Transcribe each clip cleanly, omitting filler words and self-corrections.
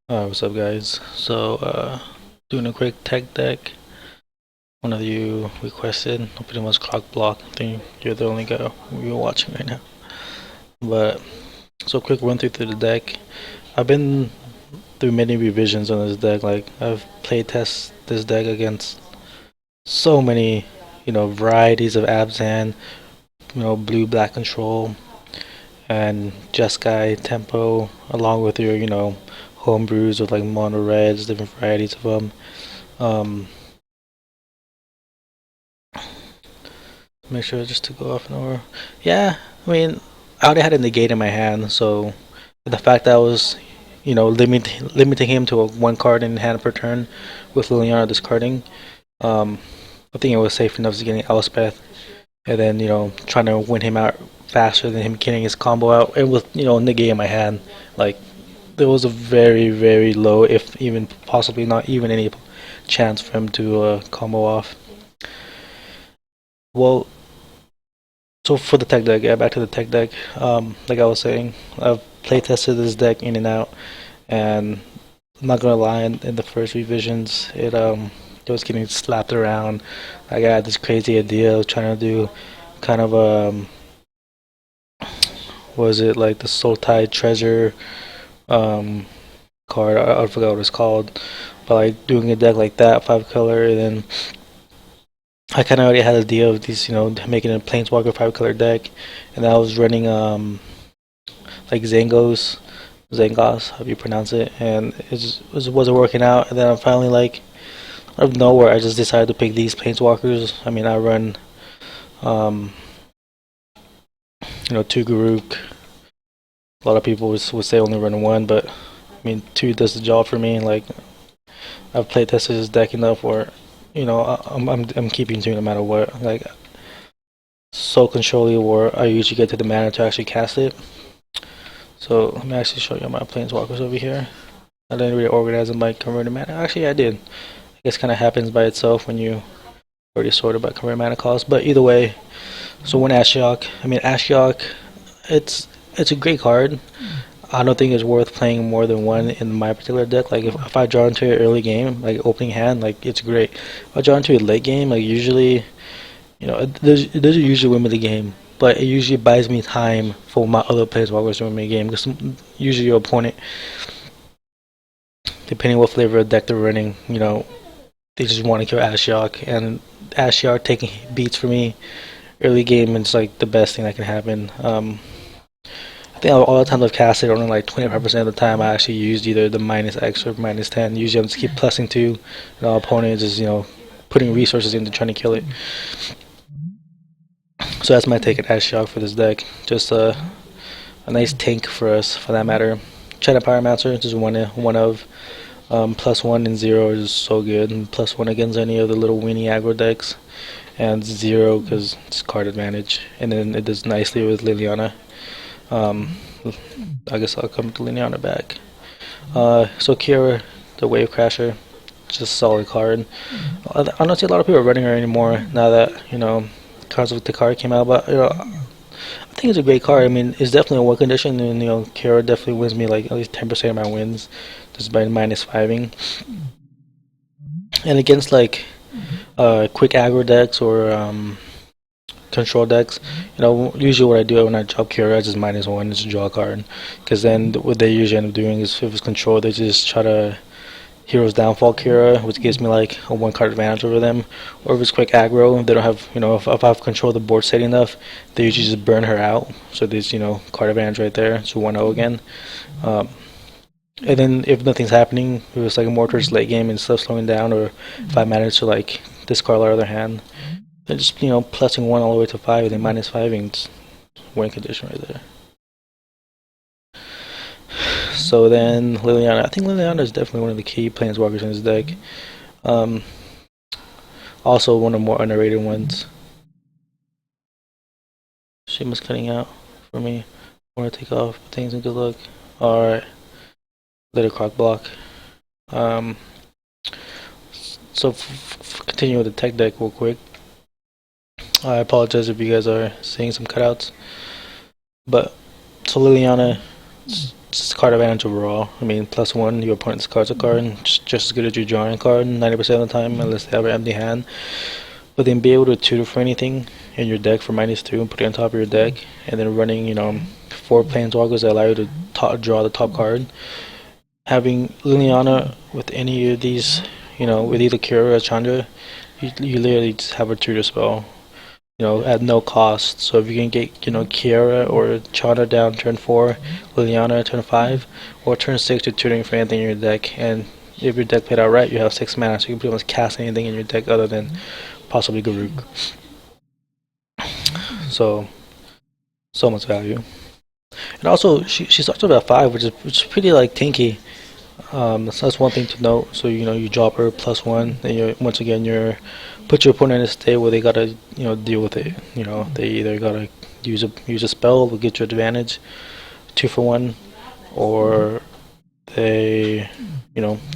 What's up, guys? Doing a quick tech deck. One of you requested, pretty much clock block. I think you're the only guy you're watching right now. But quick run through the deck. I've been through many revisions on this deck. Like I've played test this deck against so many, varieties of Abzan, blue black control and Jeskai tempo, along with your, homebrews with like mono reds, different varieties of them. Um, Make sure just to go off in order. Yeah, I mean, I already had a negate in my hand, so the fact that I was, limiting him to a one card in hand per turn with Liliana discarding, um, I think it was safe enough to getting Elspeth, and then trying to win him out faster than him getting his combo out, and with negate in my hand, like there was a very very low, if even possibly not even any chance for him to combo off. Well, so for the tech deck, yeah, back to the tech deck. Like I was saying, I've play tested this deck in and out, and I'm not gonna lie, in the first revisions, it was getting slapped around. Like I had this crazy idea of trying to do kind of was it like the Soul Tide Treasure um card? I forgot what it's called, but like doing a deck like that, 5 color, and then I kind of already had an idea of these, making a Planeswalker 5 color deck, and I was running like Zangos, how do you pronounce it, and wasn't working out. And then I'm finally like, out of nowhere, I just decided to pick these Planeswalkers. I mean, I run, um, 2 Garuk. A lot of people would say only run one, but I mean, 2 does the job for me. Like, I've played tested this deck enough where, I'm keeping 2 no matter what. Like, so controlling where I usually get to the mana to actually cast it. So let me actually show you my Planeswalkers over here. I didn't really organize them by converted mana. Actually, I did. I guess kind of happens by itself when you already sorted by converted mana cost. But either way, so when Ashiok, it's a great card. I don't think it's worth playing more than one in my particular deck. Like if I draw into an early game, like opening hand, like it's great. If I draw into a late game, like usually, it doesn't usually win me the game, but it usually buys me time for my other players while we're win me a game. Because usually your opponent, depending what flavor of deck they're running, they just want to kill Ashiok, and Ashiok taking beats for me early game is like the best thing that can happen. I think all the times I've casted, only like 25% of the time I actually used either the -X or -10. Usually I'm just keep +2, and our opponent is putting resources into trying to kill it. So that's my take at Ashiok for this deck. Just a nice tank for us, for that matter. China Pyromancer, just one of +1 and 0 is so good, and +1 against any of the little weenie aggro decks, and 0 because it's card advantage, and then it does nicely with Liliana. I guess I'll come to Liliana back. So Kira, the Wave Crasher, just a solid card. I don't see a lot of people running her anymore now that Cards of the card came out, but I think it's a great card. I mean, it's definitely a win condition, and Kira definitely wins me like at least 10% of my wins just by -5ing. And against like quick aggro decks or control decks, usually what I do when I drop Kira, I just -1, just draw a card. Because then what they usually end up doing is if it's control, they just try to Hero's Downfall Kira, which gives me like a 1 card advantage over them. Or if it's quick aggro, they don't have, if I've controlled the board steady enough, they usually just burn her out. So there's, card advantage right there. So 1-0 again. And then if nothing's happening, if it's like a Mortar's late game and stuff slowing down, or if I manage to like discard our other hand, then just, plusing 1 all the way to 5 and then -5ing, it's win condition right there. So then Liliana, I think Liliana is definitely one of the key planeswalkers in this deck. Um, Also one of the more underrated ones. Shima's cutting out for me. I want to take off things and good luck. Alright. Little croc block. Um, so continue with the tech deck real quick. I apologize if you guys are seeing some cutouts. But so Liliana, it's card advantage overall. I mean, +1, your opponent discards a card, and just as good as you drawing a card 90% of the time, unless they have an empty hand. But then be able to tutor for anything in your deck for -2 and put it on top of your deck, and then running, 4 Planeswalkers that allow you to draw the top card. Having Liliana with any of these, with either Kira or Chandra, you literally just have a tutor spell, at no cost. So if you can get, Kiara or Chandra down turn 4, Liliana turn 5, or turn 6, you're tutoring for anything in your deck. And if your deck played out right, you have 6 mana, so you can pretty much cast anything in your deck other than possibly Garruk. So much value. And also, she starts with about 5, which is pretty like tanky. So that's one thing to note. So you drop her +1, and once again you're put your opponent in a state where they gotta deal with it. They either gotta use a spell to get your advantage, 2 for 1, or they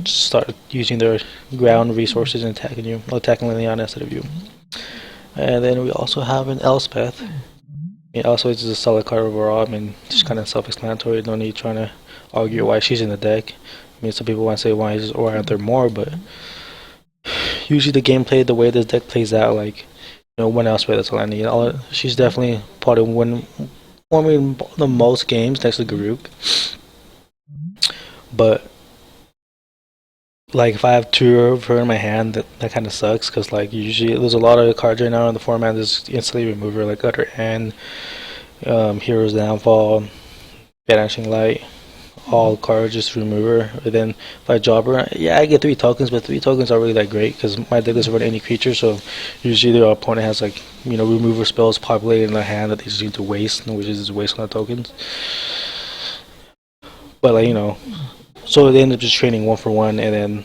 just start using their ground resources and attacking Liliana instead of you. And then we also have an Elspeth. Also, it's just a solid card overall. I mean, just kind of self-explanatory. No need trying to argue why she's in the deck. I mean, some people want to say why aren't there more, but usually the gameplay, the way this deck plays out, like one Elspeth, that's all I need. She's definitely probably winning the most games next to Garruk. But like if I have 2 of her in my hand, that kind of sucks, because like usually there's a lot of cards right now in the format that's instantly remove her, like Utter End, Hero's Downfall, Banishing Light, all cards just remove her. And then if I drop her, yeah, I get 3 tokens, but 3 tokens aren't really that great because my deck doesn't run any creature, so usually their opponent has like remover spells populated in their hand that they just need to waste, which is just waste on the tokens. But like so they end up just trading 1 for 1, and then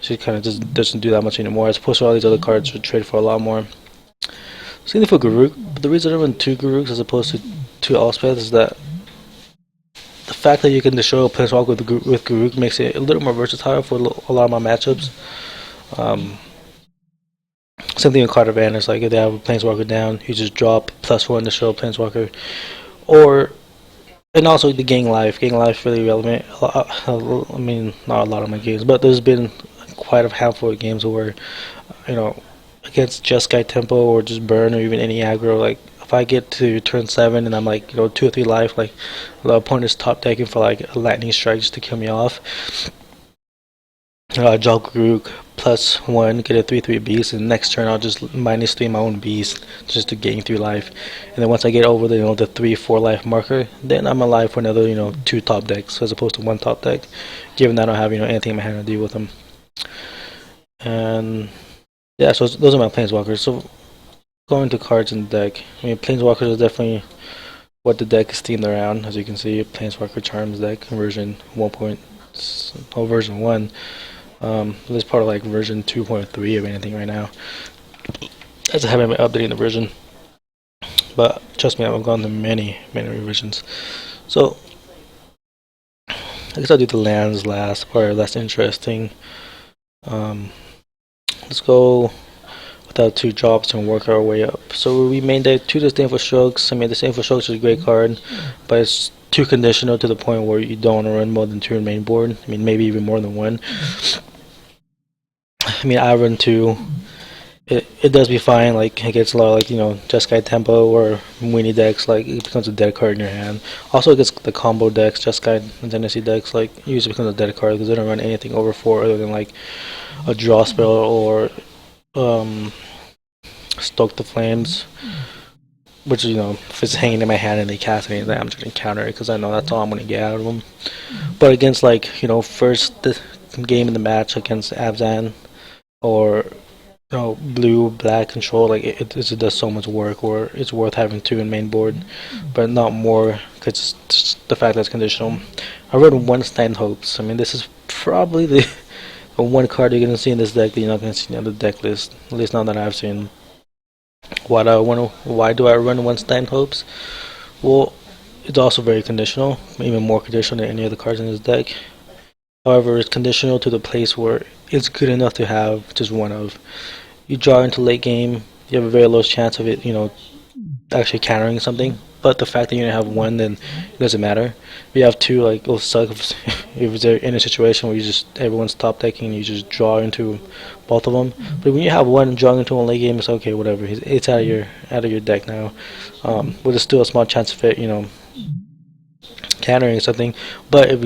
she kind of just doesn't do that much anymore, as opposed to all these other cards would trade for a lot more. Same thing for Garruk, but the reason I run 2 Garruks as opposed to 2 Elspeth is that the fact that you can destroy a Planeswalker with Garruk makes it a little more versatile for a lot of my matchups. Same thing with card advantage, like if they have a Planeswalker down, you just drop +1 to show a Planeswalker. And also the gang life really relevant. I mean, not a lot of my games, but there's been quite a handful of games where, against just Sky Tempo or just Burn or even any aggro, like if I get to turn 7 and I'm like 2 or 3 life, like the opponent's top decking for like a lightning strike just to kill me off. Drop Garruk +1, get a 3/3 beast, and next turn I'll just -3 my own beast just to gain 3 life. And then once I get over the 3-4 life marker, then I'm alive for another 2 top decks as opposed to 1 top deck, given that I don't have anything in my hand to deal with them. And yeah, so those are my Planeswalkers. So going to cards in the deck, I mean, Planeswalkers is definitely what the deck is themed around. As you can see, Planeswalker Charms deck version 1. Version 1. This is part of like version 2.3 of anything right now, as I haven't been updating the version. But trust me, I've gone to many revisions. So I guess I'll do the lands last, probably less interesting. Let's go without 2 drops and work our way up. So we main deck 2 Disdainful Strokes. I mean, Disdainful Strokes is a great card, but it's too conditional to the point where you don't want to run more than 2 in main board. I mean, maybe even more than 1. I mean, I run 2. It does be fine, like it gets a lot of like Jeskai Tempo or Weenie decks, like it becomes a dead card in your hand. Also, it gets the combo decks, Jeskai and Tennessee decks, like it usually becomes a dead card because they don't run anything over 4 other than like a draw spell or Stoke the Flames, which if it's hanging in my hand and they cast anything, I'm just gonna counter it because I know that's all I'm gonna get out of them. But against like first game in the match against Abzan or blue black control, like it does so much work, or it's worth having 2 in main board, but not more because it's the fact that it's conditional. I read 1 Stand Hopes. I mean, this is probably the 1 card you're gonna see in this deck that you're not gonna see on the deck list, at least not that I've seen. Why do I run 1 Stand Hopes? Well, it's also very conditional, even more conditional than any other cards in this deck. However, it's conditional to the place where it's good enough to have just 1 of. You draw into late game, you have a very low chance of it, actually countering something. But the fact that you only have one, then it doesn't matter. If you have two, like it'll suck if they're in a situation where you just everyone's top decking and you just draw into both of them. But when you have one drawing into one late game, it's okay, whatever. It's out of your deck now. But there's still a small chance of it, countering or something. But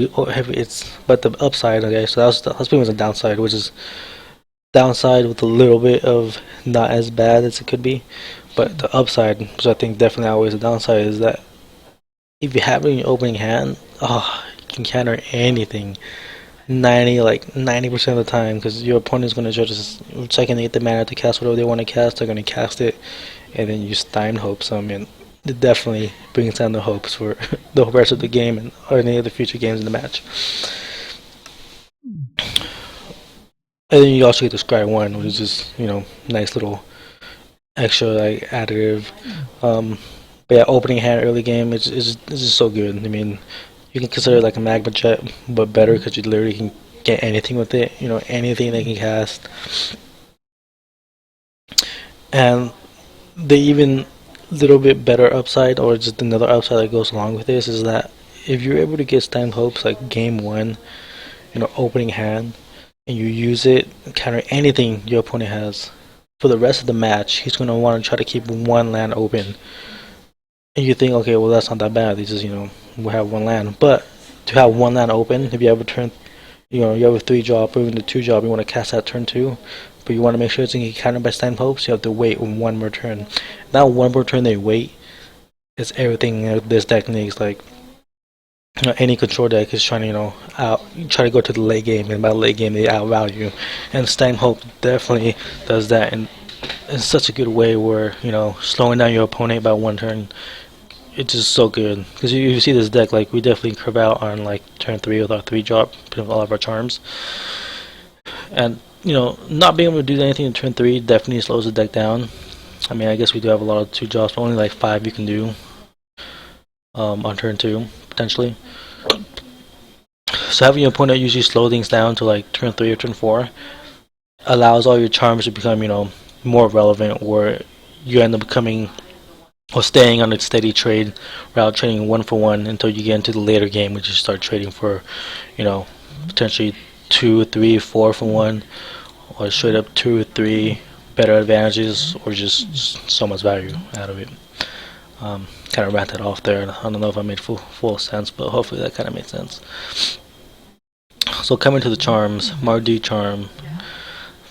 but the upside, okay. So that's pretty much the downside, which is downside with a little bit of not as bad as it could be. But the upside, which I think definitely outweighs the downside, is that if you have it in your opening hand, you can counter anything. 90% of the time, because your opponent's going to judge this second they get the mana to cast whatever they want to cast, they're going to cast it, and then you Stein Hope some, and it definitely brings down the hopes for the rest of the game and or any of the future games in the match. And then you also get the Scry 1, which is just, nice little extra like additive. But yeah, opening hand early game is just so good. I mean, you can consider it like a Magma Jet, but better because you literally can get anything with it. Anything they can cast. And the even little bit better upside, or just another upside that goes along with this, is that if you're able to get Stand Hopes like game one, opening hand, and you use it, counter anything your opponent has, for the rest of the match, he's going to want to try to keep one land open. And you think, okay, well, that's not that bad. They just, we have one land. But to have one land open, if you have a turn, you have a 3-drop or even a 2-drop, you want to cast that turn 2, but you want to make sure it's going to get countered by Stand Hopes, you have to wait one more turn. That one more turn they wait is everything this deck needs. Like, any control deck is trying to, try to go to the late game, and by the late game they outvalue. And Stand Hope definitely does that in such a good way where, slowing down your opponent by one turn, it's just so good. Because you see this deck, like, we definitely curve out on, like, turn 3 with our 3-drop, putting all of our charms. And, not being able to do anything in turn 3 definitely slows the deck down. I mean, I guess we do have a lot of 2-drops, but only, like, 5 you can do on turn 2, potentially. So having your opponent usually slow things down to, like, turn 3 or turn 4 allows all your charms to become, more relevant, where you end up becoming or staying on a steady trade route, trading 1-for-1 until you get into the later game, which you start trading for, potentially 2, 3, 4-for-1, or straight up 2 or 3 better advantages, or just so much value out of it. Kind of ranted off there. I don't know if I made full sense, but hopefully that kind of made sense. So coming to the charms, Mardu charm.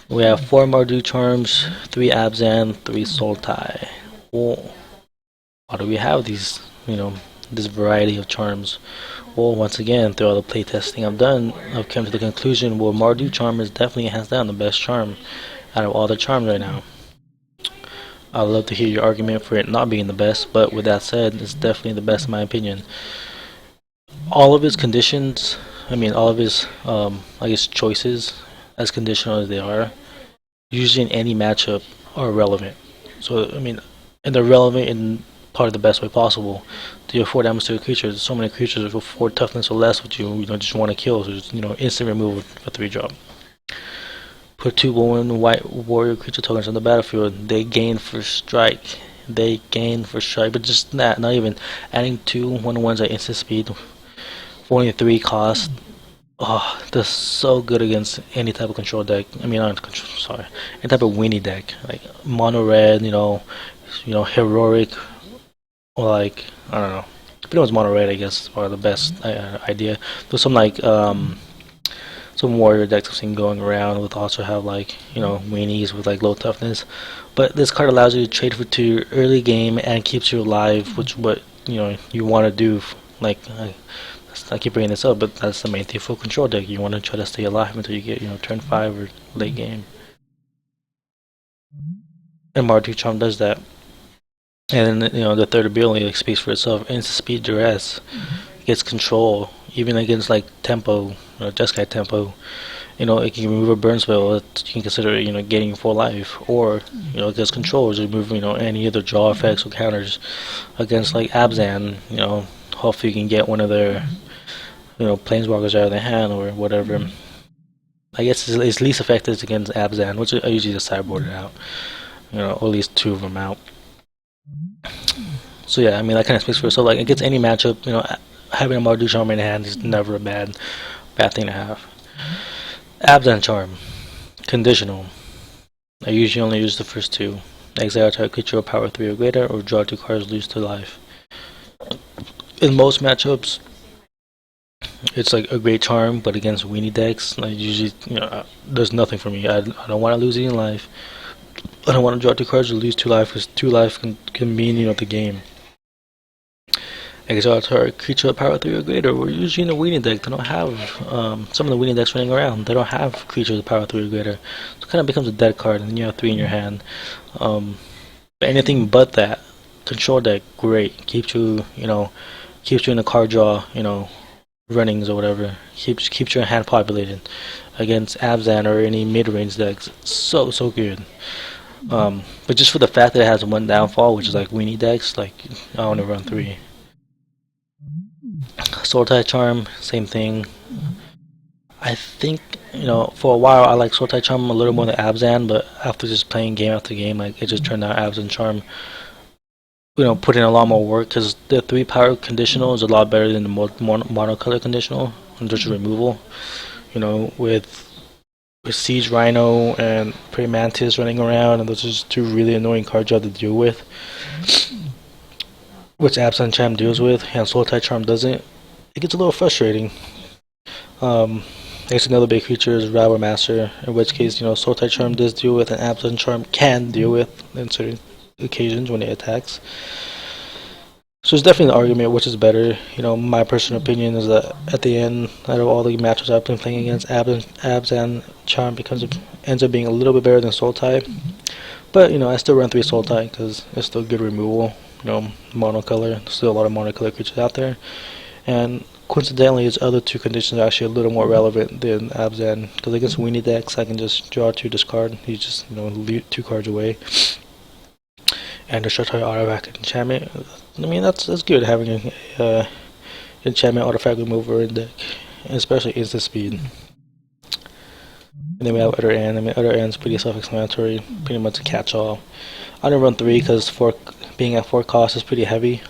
We have 4 Mardu charms, 3 Abzan, 3 Sultai. Well, why do we have these, this variety of charms? Well, once again, through all the playtesting I've done, I've come to the conclusion, well, Mardu charm is definitely hands down the best charm out of all the charms right now. I'd love to hear your argument for it not being the best, but with that said, it's definitely the best in my opinion. All of his conditions, all of his, choices, as conditional as they are, usually in any matchup are relevant. So, and they're relevant in probably the best way possible. Do you 4 damage to a creature? There's so many creatures with 4 toughness or less which you just want to kill, so just, instant removal for 3-drop. Put 2 white warrior creature tokens on the battlefield. They gain for strike. But just that, not even adding 2 1/1s at instant speed for only 3 cost. Oh, that's so good against any type of control deck. Any type of weenie deck, like mono red, heroic, or like, I don't know. Pretty much mono red, I guess, are the best idea. There's some like some warrior decks I've seen going around with also have like weenies with like low toughness. But this card allows you to trade for 2 early game and keeps you alive, which what you want to do. Like I keep bringing this up, but that's the main thing for control deck. You want to try to stay alive until you get turn 5 or late game. And Mardu Charm does that. And then, the third ability speaks for itself. Instant speed duress. Gets control. Even against like tempo, Jeskai tempo. It can remove a burn spell that you can consider getting full life. Or, against control, just remove, any other draw effects or counters. Against like Abzan, hopefully you can get one of their Planeswalkers out of their hand or whatever. I guess it's least effective against Abzan, which I usually just sideboard it out. Or at least 2 of them out. So yeah, I mean that kind of speaks for itself. Like against any matchup, you know, having a Mardu Charm in hand is never a bad thing to have. Abzan Charm, conditional. I usually only use the first two. Exile target creature of power 3 or greater, or draw 2 cards, lose to life. In most matchups, it's like a great charm, but against weenie decks, like usually, you know, there's nothing for me. I don't want to lose any life. I don't want to draw 2 cards or lose 2 life, because 2 life can mean, you know, the game. Exile target creature of power 3 or greater. We're usually in a weenie deck. They don't have some of the weenie decks running around. They don't have creatures of power 3 or greater. So it kind of becomes a dead card, and then you have 3 in your hand. But anything but that, control deck, great. Keeps you, you know, keeps you in the card draw, you know, runnings or whatever. Keeps your hand populated against Abzan or any mid-range decks. So good. But just for the fact that it has one downfall, which is like weenie decks, like I want to run 3. Sultai Charm, same thing. I think, you know, for a while I like Sultai Charm a little more than Abzan, but after just playing game after game, like it just turned out Abzan Charm, you know, put in a lot more work, because the 3 power conditional is a lot better than the monocolor conditional, and just removal. You know, with Siege Rhino and Prey Mantis running around, and those are just 2 really annoying cards you have to deal with, which Abzan Charm deals with, and Sultai Charm doesn't. It gets a little frustrating. Next, another big creature is Rabble Master, in which case, you know, Sultai Charm does deal with, and Abzan Charm can deal with in certain occasions when it attacks. So it's definitely an argument which is better. You know, my personal opinion is that at the end, out of all the matches I've been playing against, Abzan Charm ends up being a little bit better than Sultai. But, you know, I still run 3 Sultai because it's still good removal. You know, monocolor. There's still a lot of monocolor creatures out there. And coincidentally, its other 2 conditions are actually a little more relevant than Abzan. Because against weenie decks, I can just draw 2, discard. You just, you know, leave 2 cards away. And destroy artifact enchantment. I mean, that's good, having a enchantment artifact remover in deck, especially instant speed. And then we have Other End. I mean, Other End's pretty self-explanatory, pretty much a catch-all. I don't run 3 because being at 4 cost is pretty heavy.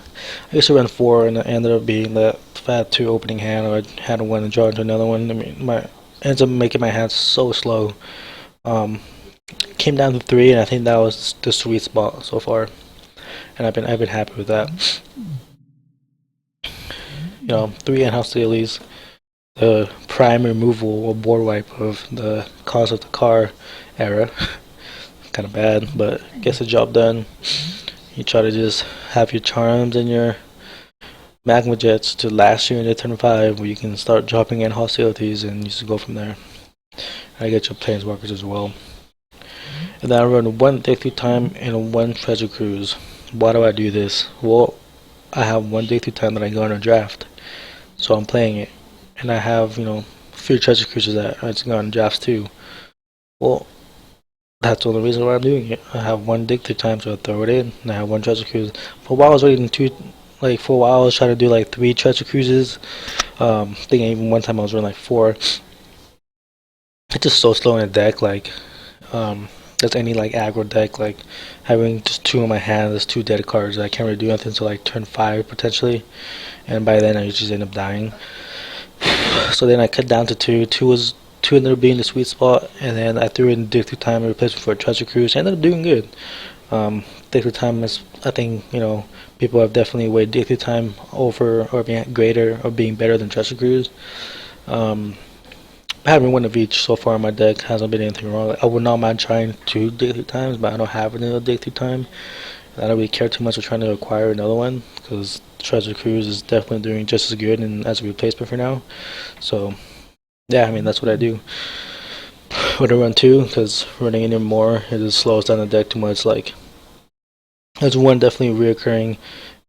I used to run 4, and it ended up being that if I had 2 opening hand, or I had one and draw into another one, I mean, ends up making my hand so slow. Came down to 3, and I think that was the sweet spot so far, and I've been happy with that. You know, 3 in-house dailies, the prime removal or board wipe of the Cause of the Car era. Kind of bad, but gets the job done. You try to just have your charms and your magma jets to last you into turn 5, where you can start dropping in hostilities, and you just go from there. I get your planeswalkers as well. And then I run 1 day through time and 1 treasure cruise. Why do I do this? Well, I have 1 day through time that I go on a draft, so I'm playing it, and I have, you know, 3 treasure cruises that I just go on drafts too. Well, that's the only reason why I'm doing it. I have 1 dig through time, so I throw it in, and I have 1 treasure cruise. For a while I was waiting for a while I was trying to do like 3 treasure cruises. Thinking even one time I was running like 4. It's just so slow in a deck, like that's any like aggro deck, like having just 2 in my hand, there's 2 dead cards. I can't really do anything until like turn 5 potentially, and by then I just end up dying. So then I cut down to 2. 2 ended up being the sweet spot, and then I threw in Dig Through Time and replaced it for a Treasure Cruise. I ended up doing good. Dig Through Time is, I think, you know, people have definitely weighed Dig Through Time over or being greater or being better than Treasure Cruise. Having 1 of each so far in my deck hasn't been anything wrong. I would not mind trying 2 Dig Through Times, but I don't have another Dig Through Time. I don't really care too much of trying to acquire another one, because Treasure Cruise is definitely doing just as good and as a replacement for now. So yeah, I mean, that's what I do. When I run 2, because running any more, it just slows down the deck too much. Like, there's one definitely reoccurring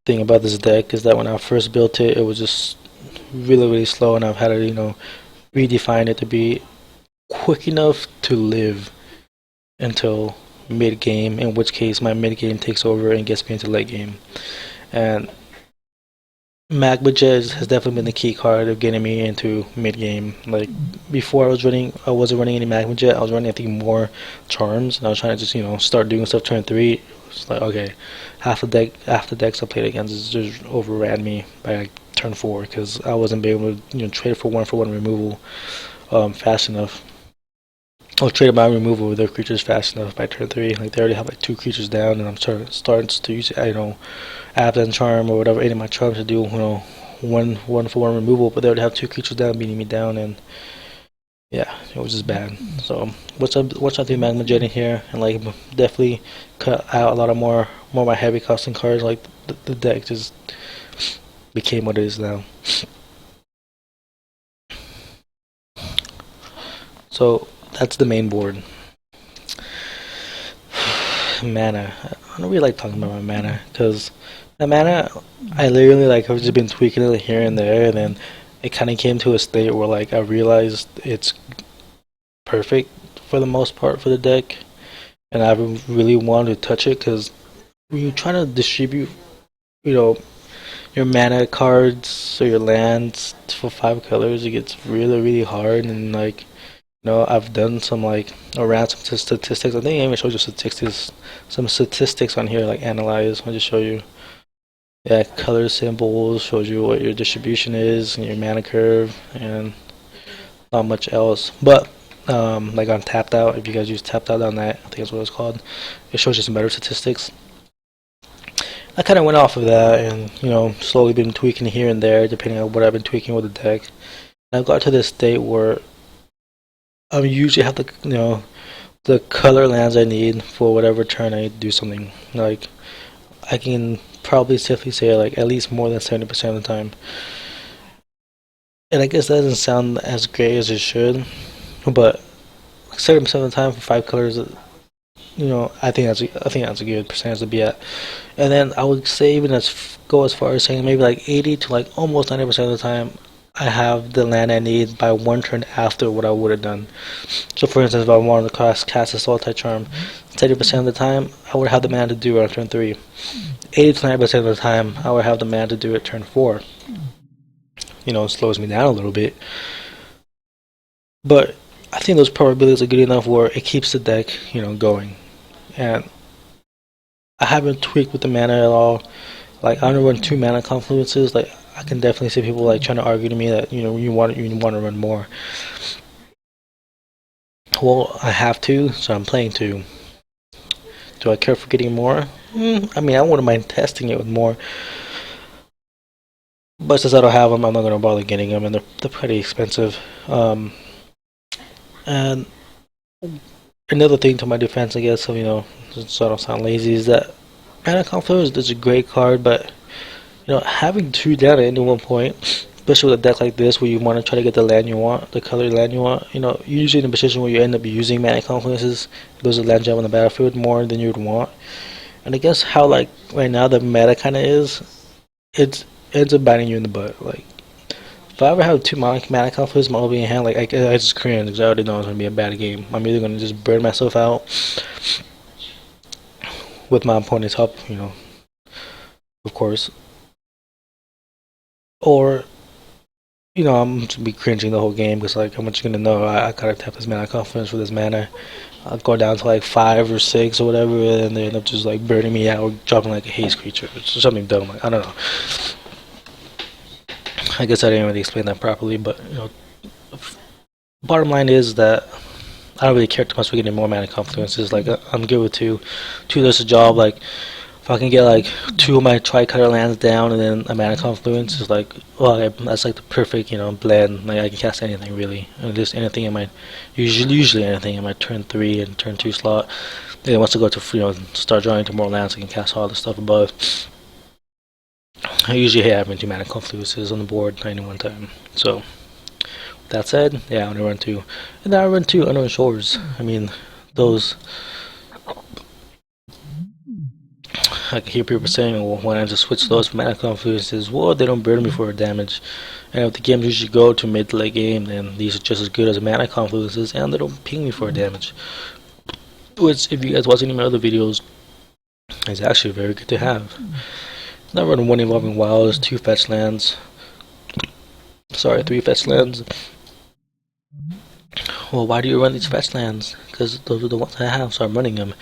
thing about this deck, is that when I first built it, it was just really slow, and I've had to, you know, redefine it to be quick enough to live until mid game, in which case my mid game takes over and gets me into late game. And Magma Jet has definitely been the key card of getting me into mid game. Like, before I wasn't running any Magma Jet. I was running, I think, more charms, and I was trying to just, you know, start doing stuff turn 3, It's like, okay, half the decks I played against just overran me by like turn 4 because I wasn't able to trade for one removal fast enough. I'll trade my removal with their creatures fast enough by turn 3. Like they already have like 2 creatures down, and I'm starting to use Absent Charm or whatever any of my charms to do one for one removal, but they already have 2 creatures down beating me down, and yeah, it was just bad. So watch out the Magma Jet in here, and like definitely cut out a lot of more of my heavy costing cards. Like the deck just became what it is now. So that's the main board. Mana. I don't really like talking about my mana because the mana, I literally like I've just been tweaking it here and there, and then it kind of came to a state where like I realized it's perfect for the most part for the deck, and I haven't really wanted to touch it because when you're trying to distribute, you know, your mana cards or your lands for 5 colors, it gets really hard, and like I've done some like around some statistics. I think I even showed you some statistics on here, like analyze. I'll just show you. Yeah, color symbols shows you what your distribution is and your mana curve, and not much else. But like on tapped out, if you guys use tapped out on that, I think that's what it's called. It shows you some better statistics. I kind of went off of that, and slowly been tweaking here and there, depending on what I've been tweaking with the deck. And I've got to this state where I usually have the color lands I need for whatever turn I need to do something. Like I can probably safely say like at least more than 70% of the time. And I guess that doesn't sound as great as it should, but like 70% of the time for 5 colors, I think that's a good percentage to be at. And then I would say even go as far as saying maybe like 80 to like almost 90% of the time, I have the land I need by one turn after what I would have done. So for instance, if I wanted to cast a Soul-Type Charm, 30% of the time, I would have the mana to do it on turn 3. 80 to 90% of the time, I would have the mana to do it turn 4. It slows me down a little bit. But I think those probabilities are good enough where it keeps the deck, going. And I haven't tweaked with the mana at all. Like I don't run 2 mana confluences. Like I can definitely see people like trying to argue to me that you want to run more. Well, I have to, so I'm playing 2. Do I care for getting more? I mean, I wouldn't mind testing it with more, but since I don't have them, I'm not gonna bother getting them, and they're pretty expensive. And another thing to my defense, I guess, so I don't sound lazy, is that Mana Confluence is a great card, but having 2 down at any one point, especially with a deck like this where you want to try to get the land you want, the color land you want, you're usually in a position where you end up using Mana Confluences, those are land you have on the battlefield more than you would want. And I guess how like right now the meta kind of is, it ends up biting you in the butt. Like if I ever have 2 mana conflicts my OB in hand, like I just cringe because I already know it's gonna be a bad game. I'm either gonna just burn myself out with my opponent's help, of course, or I'm just be cringing the whole game because like I'm just gonna know I gotta tap this mana confidence for this mana. I'll go down to like 5 or 6 or whatever, and they end up just like burning me out or dropping like a haste creature or something dumb. Like I don't know. I guess I didn't really explain that properly, but bottom line is that I don't really care too much for getting more mana confluences. Like I'm good with 2. 2 does the job. Like if I can get like 2 of my tri-color lands down and then a mana confluence is like, well, that's like the perfect blend. Like I can cast anything really, and just anything in my usually anything in my turn 3 and turn 2 slot. Then once I go to start drawing into more lands, I can cast all the stuff above. I usually hate having 2 mana confluences on the board at any one time. So with that said, yeah, I'm gonna run 2, and then I run 2 Unknown Shores. I mean, those. I can hear people saying, well, when I just switch those mana confluences, well, they don't burn me for damage. And if the games usually go to mid to late game, then these are just as good as mana confluences, and they don't ping me for damage. Which, if you guys watch any of my other videos, is actually very good to have. I run 1 Evolving Wilds, 2 fetch lands. Sorry, 3 fetch lands. Well, why do you run these fetch lands? Because those are the ones I have, so I'm running them.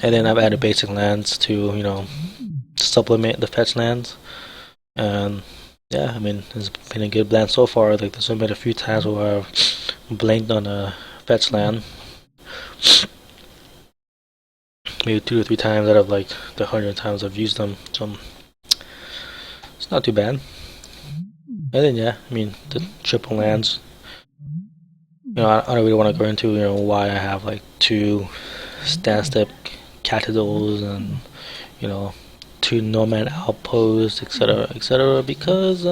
And then I've added basic lands to, you know, supplement the fetch lands. And yeah, I mean, it's been a good blend so far. Like, there's been a few times where I've blanked on a fetch land. Maybe 2 or 3 times out of like the 100 times I've used them. So it's not too bad. And then yeah, I mean, the triple lands. You know, I don't really want to go into, you know, why I have like 2 stand-step catadals and, you know, 2 nomad outposts, etc., etc. Because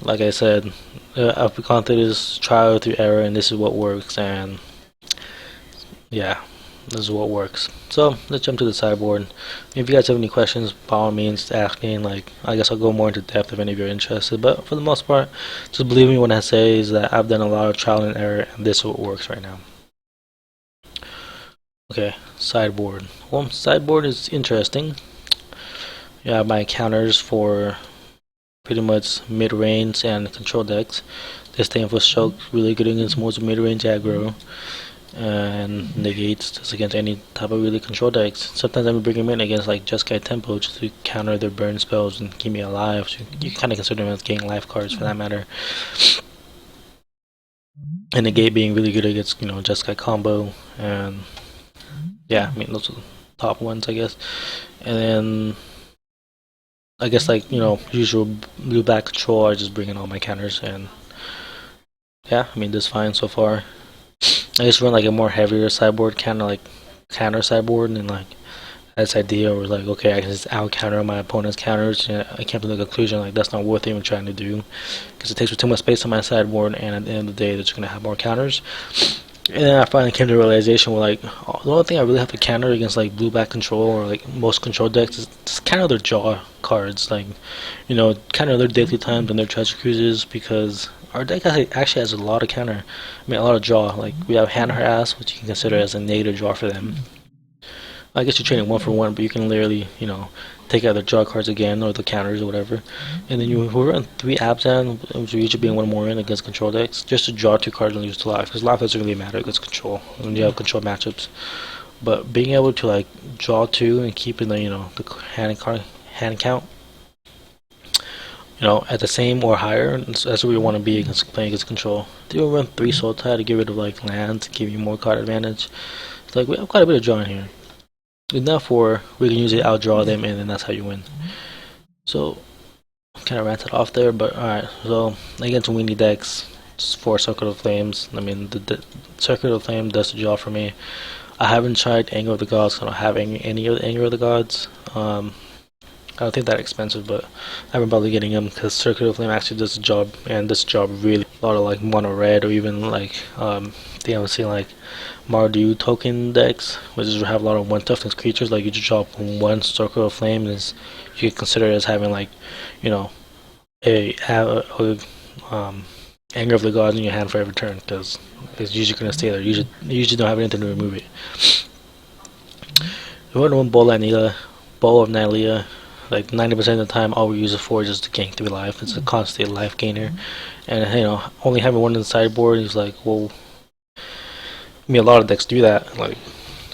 like I said, I've gone through this trial through error, and this is what works. And yeah, this is what works. So let's jump to the sideboard. If you guys have any questions, by all means ask me. Like, I guess I'll go more into depth if any of you are interested. But for the most part, just believe me when I say is that I've done a lot of trial and error, and this is what works right now. Okay, sideboard. Well, sideboard is interesting. You have my counters for pretty much mid-range and control decks. This thing for Shock really good against most mid-range aggro, and negates just against any type of really control decks. Sometimes I bring them in against like Jeskai Tempo just to counter their burn spells and keep me alive. So you kind of consider them as getting life cards for that matter. And negate being really good against, you know, Jeskai combo. And yeah, I mean, those are the top ones, I guess. And then I guess, like, you know, usual blue black control, I just bring in all my counters. And yeah, I mean, this is fine so far. I just run like a more heavier sideboard, kind of like counter sideboard, and like this idea was like, okay, I can just out counter my opponent's counters. And I came to the conclusion like that's not worth even trying to do, because it takes too much space on my sideboard, and at the end of the day, they're just gonna have more counters. And then I finally came to the realization where like, the only thing I really have to counter against like blue black control or like most control decks is just counter their draw cards, like, you know, counter their daily times and their treasure cruises, because our deck actually has a lot of counter. I mean, a lot of draw. Like, we have hand harass, which you can consider as a negative draw for them. I guess you're trading 1 for 1, but you can literally, you know, take out the draw cards again or the counters or whatever. And then you run 3 Abzan, which usually being 1 more in against control decks, just to draw 2 cards and lose to life, because life doesn't really matter against control when you have control matchups. But being able to like draw 2 and keeping the, you know, the hand count, you know, at the same or higher, that's where we want to be against playing against control. They will run 3 Sultai to get rid of like lands, give you more card advantage. It's like we have quite a bit of drawing here. Enough for we can usually outdraw them, and then that's how you win. So kind of ranted off there, but alright. So against weenie decks, just 4 Circle of Flames. I mean, the Circle of Flame does the job for me. I haven't tried Anger of the Gods. I don't have any of the Anger of the Gods. I don't think that expensive, but I haven't bothered getting them because Circuit of Flame actually does the job, and this job really a lot of like mono red or even like I was seeing like Mardu token decks, which is have a lot of 1 toughness creatures. Like, you just drop 1 Circle of Flame, and you can consider it as having like, you know, a Anger of the Gods in your hand for every turn, because it's usually gonna stay there. You usually don't have anything to remove it. You want one Bowl of Nylea. Like 90% of the time, all we use it for is just to gain 3 life. It's a constant life gainer, and you know, only having 1 in the sideboard is like, well, I mean, a lot of decks do that. Like,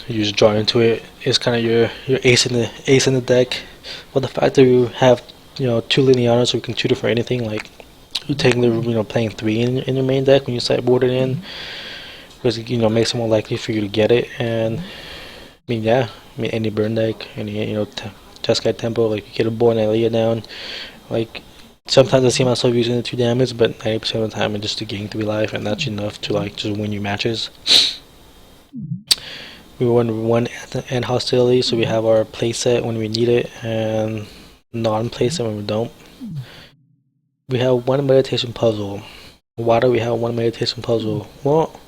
you just draw into it. It's kind of your ace in the deck. But the fact that you have, you know, 2 Lilianas, so you can tutor for anything. Like, you technically, you know, playing 3 in your main deck when you sideboard it in, because, you know, makes it more likely for you to get it. And I mean, yeah, I mean, any burn deck, any, you know, Jeskai Tempo, like, you get a Boy Nylea down. Like, sometimes I see myself using the 2 damage, but 90% of the time it's just to gain 3 life, and that's enough to like just win you matches. We run 1 end hostility, so we have our playset when we need it, and non-playset when we don't. We have 1 meditation puzzle. Why do we have 1 meditation puzzle? Well,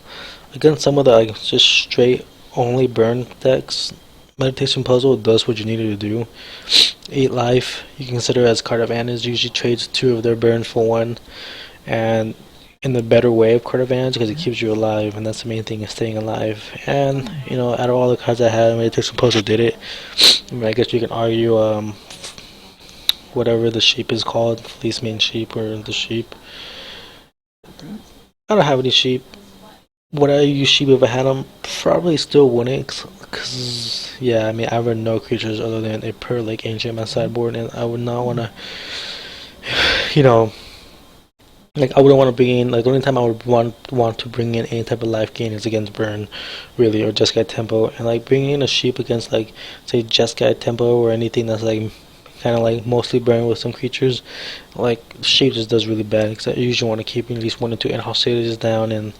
against some of the like just straight only burn decks, meditation puzzle does what you needed to do. 8 life, you can consider as card advantage. Usually trades 2 of their burns for 1, and in the better way of card advantage, because it keeps you alive, and that's the main thing, is staying alive. And, you know, out of all the cards I had, meditation puzzle did it. I mean, I guess you can argue whatever the sheep is called, Fleece Mane Sheep or the sheep. I don't have any sheep. Would I use sheep if I had them? Probably still wouldn't, Cause yeah, I mean I run no creatures other than a Pearl Lake Ancient in my sideboard, and I would not want to, you know, like I wouldn't want to bring in, like the only time I would want to bring in any type of life gain is against burn, really, or Jeskai Tempo, and like bringing in a sheep against like say Jeskai Tempo or anything that's like kind of like mostly burn with some creatures, like sheep just does really bad because I usually want to keep at least 1 or 2 end hostilities down, and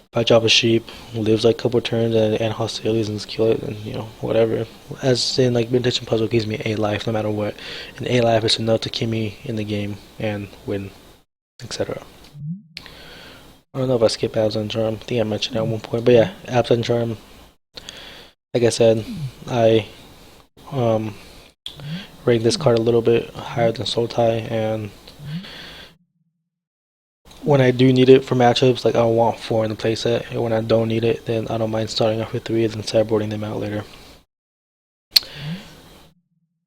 if I drop a sheep, lives like a couple turns and end hostilities and kill it, and you know whatever. As in like Meditation Puzzle gives me a life no matter what, and a life is enough to keep me in the game and win, etc. I don't know if I skipped Abs and Charm. I think I mentioned that at one point. But yeah, Abs and Charm, like I said, I um, rank this card a little bit higher than Sultai, and when I do need it for matchups, like I want 4 in the playset, and when I don't need it, then I don't mind starting off with 3 and then sideboarding them out later.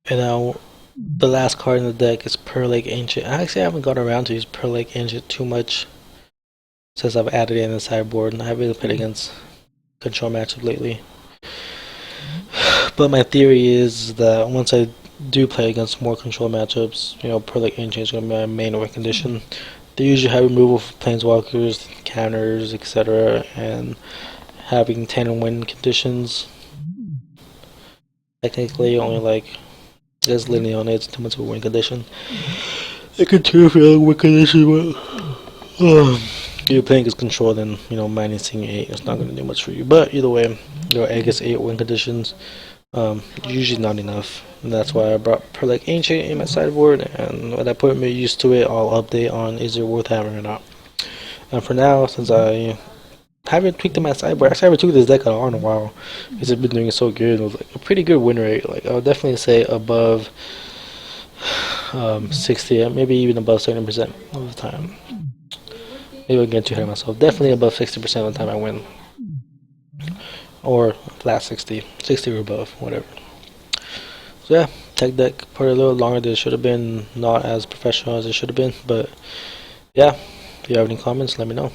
And now, the last card in the deck is Pearl Lake Ancient. I haven't got around to use Pearl Lake Ancient too much since I've added it in the sideboard, and I haven't really played against control matchup lately. But my theory is that once I do play against more control matchups, you know, Pearl Lake Ancient is going to be my main win condition. They usually have removal for Planeswalkers, counters, etc., and having 10 win conditions. Technically, only like there's Lineon on it, it's too much of a win condition. It could too feel like a win condition, but if you're playing against control, then you know minusing 8 is not going to do much for you. But either way, your egg is 8 win conditions. Usually not enough, and that's why I brought Pearl Lake Ancient in my sideboard, and when I put me used to it, I'll update on is it worth having or not. And for now, since I haven't tweaked in my sideboard, actually I haven't tweaked this deck at all in a while, because it's been doing so good with like a pretty good win rate. Like I would definitely say above 60, maybe even above 70% of the time. Maybe I'm getting too ahead of myself. Definitely above 60% of the time I win. Or flat 60 or above, whatever. So yeah, tech deck probably a little longer than it should have been, not as professional as it should have been, but yeah, if you have any comments, let me know.